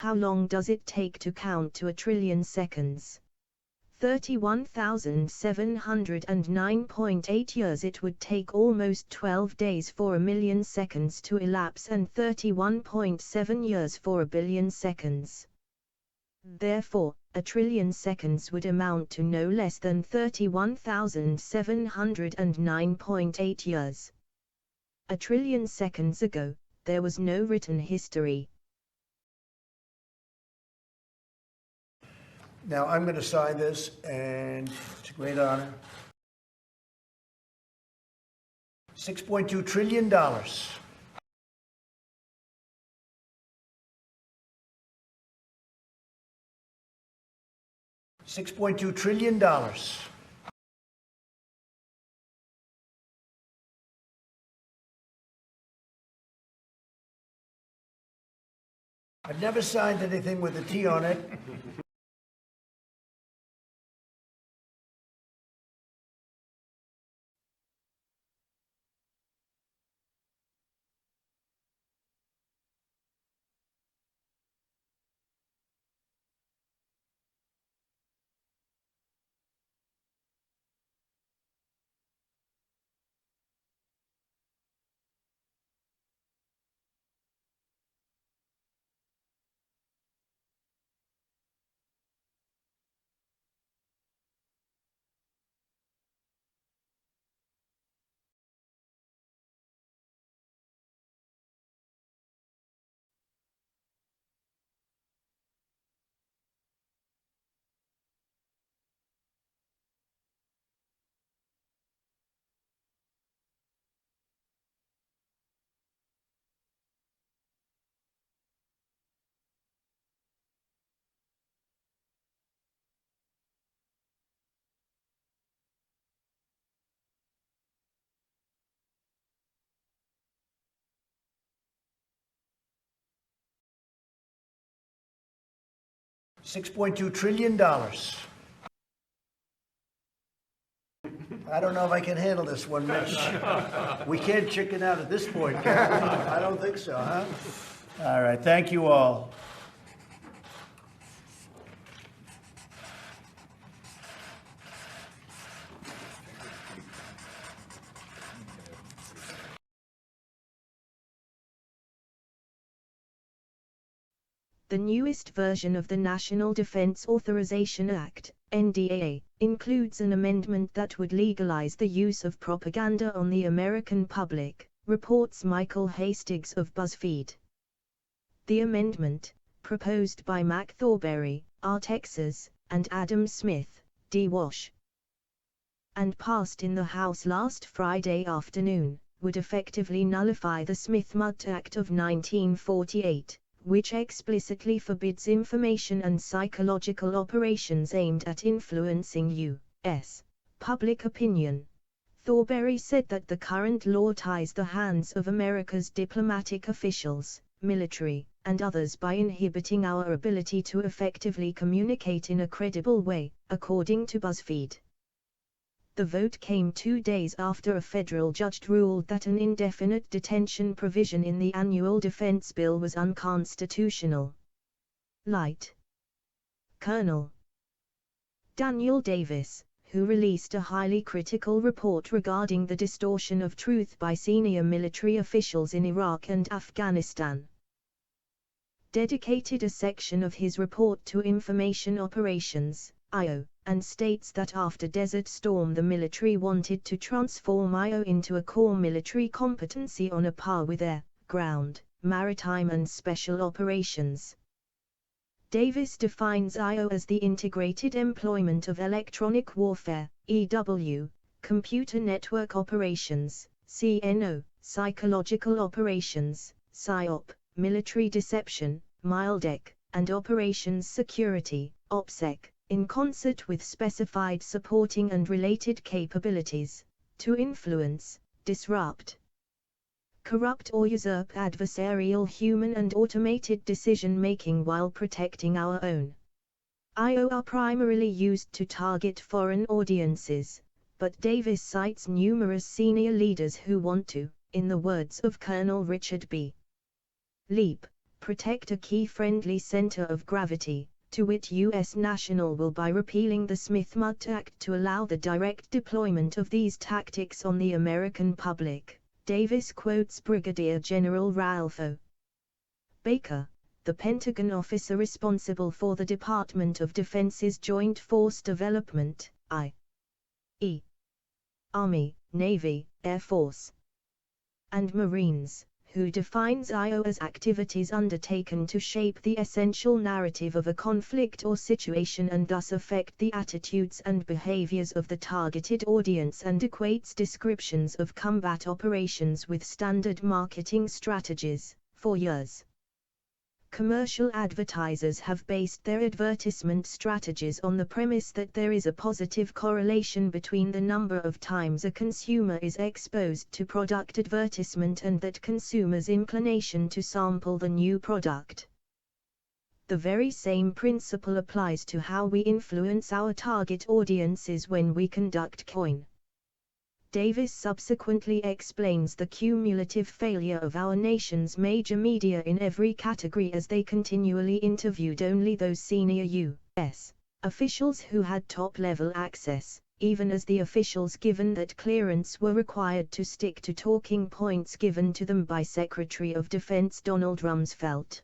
How long does it take to count to 1,000,000,000 seconds? 31,709.8 years. It would take almost 12 days for 1,000,000 seconds to elapse and 31.7 years for 1,000,000,000 seconds. Therefore, 1,000,000,000 seconds would amount to no less than 31,709.8 years. 1,000,000,000 seconds ago, there was no written history. Now I'm going to sign this, and it's a great honor. $6.2 trillion. $6.2 trillion. I've never signed anything with a T on it. $6.2 trillion. I don't know if I can handle this one, Mitch. We can't chicken out at this point, can we? I don't think so, huh? All right, thank you all. The newest version of the National Defense Authorization Act, NDAA, includes an amendment that would legalize the use of propaganda on the American public, reports Michael Hastings of BuzzFeed. The amendment, proposed by Mac Thornberry, R. Texas, and Adam Smith, D. Wash, and passed in the House last Friday afternoon, would effectively nullify the Mundt Act of 1948. Which explicitly forbids information and psychological operations aimed at influencing U.S. public opinion. Thornberry said that the current law ties the hands of America's diplomatic officials, military, and others by inhibiting our ability to effectively communicate in a credible way, according to BuzzFeed. The vote came 2 days after a federal judge ruled that an indefinite detention provision in the annual defense bill was unconstitutional. Light. Colonel Daniel Davis, who released a highly critical report regarding the distortion of truth by senior military officials in Iraq and Afghanistan, dedicated a section of his report to information operations, IO, and states that after Desert Storm the military wanted to transform IO into a core military competency on a par with air, ground, maritime and special operations. Davis defines IO as the integrated employment of electronic warfare, EW, computer network operations, CNO, psychological operations, PSYOP, military deception, MILDEC, and operations security, OPSEC, in concert with specified supporting and related capabilities, to influence, disrupt, corrupt or usurp adversarial human and automated decision-making while protecting our own. IO are primarily used to target foreign audiences, but Davis cites numerous senior leaders who want to, in the words of Colonel Richard B. Leap, protect a key friendly center of gravity, to wit U.S. national will by repealing the Mundt Act to allow the direct deployment of these tactics on the American public. Davis quotes Brigadier General Ralph O. Baker, the Pentagon officer responsible for the Department of Defense's Joint Force Development, i.e. Army, Navy, Air Force, and Marines, who defines IO as activities undertaken to shape the essential narrative of a conflict or situation and thus affect the attitudes and behaviors of the targeted audience, and equates descriptions of combat operations with standard marketing strategies. For years, commercial advertisers have based their advertisement strategies on the premise that there is a positive correlation between the number of times a consumer is exposed to product advertisement and that consumer's inclination to sample the new product. The very same principle applies to how we influence our target audiences when we conduct coin. Davis subsequently explains the cumulative failure of our nation's major media in every category as they continually interviewed only those senior U.S. officials who had top-level access, even as the officials given that clearance were required to stick to talking points given to them by Secretary of Defense Donald Rumsfeld.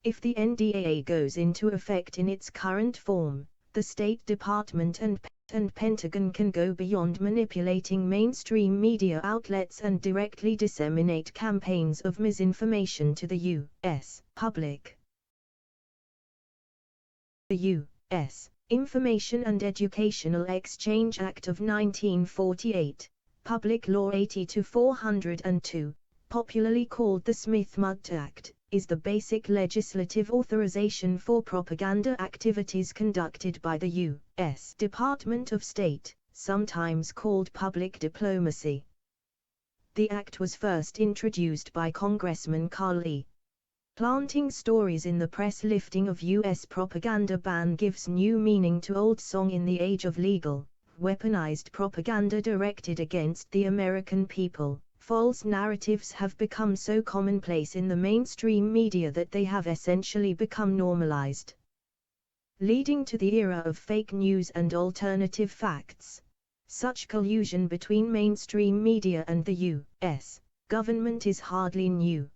If the NDAA goes into effect in its current form, the State Department and Pentagon can go beyond manipulating mainstream media outlets and directly disseminate campaigns of misinformation to the U.S. public. The U.S. Information and Educational Exchange Act of 1948, Public Law 80-402, popularly called the Mundt Act, is the basic legislative authorization for propaganda activities conducted by the U.S. Department of State, sometimes called public diplomacy. The act was first introduced by Congressman Carl E. Planting stories in the press. Lifting of U.S. propaganda ban gives new meaning to old song in the age of legal, weaponized propaganda directed against the American people. False narratives have become so commonplace in the mainstream media that they have essentially become normalized, leading to the era of fake news and alternative facts. Such collusion between mainstream media and the U.S. government is hardly new.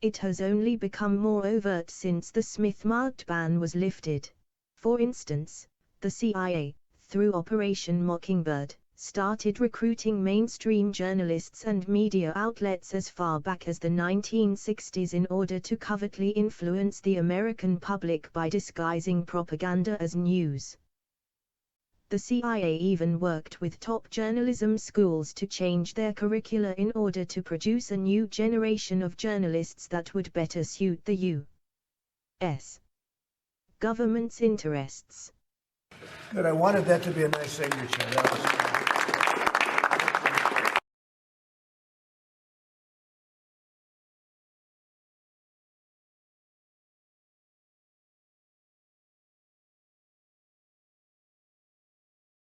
It has only become more overt since the Mundt ban was lifted. For instance, the CIA, through Operation Mockingbird, started recruiting mainstream journalists and media outlets as far back as the 1960s in order to covertly influence the American public by disguising propaganda as news. The CIA even worked with top journalism schools to change their curricula in order to produce a new generation of journalists that would better suit the U.S. government's interests. Good, I wanted that to be a nice signature.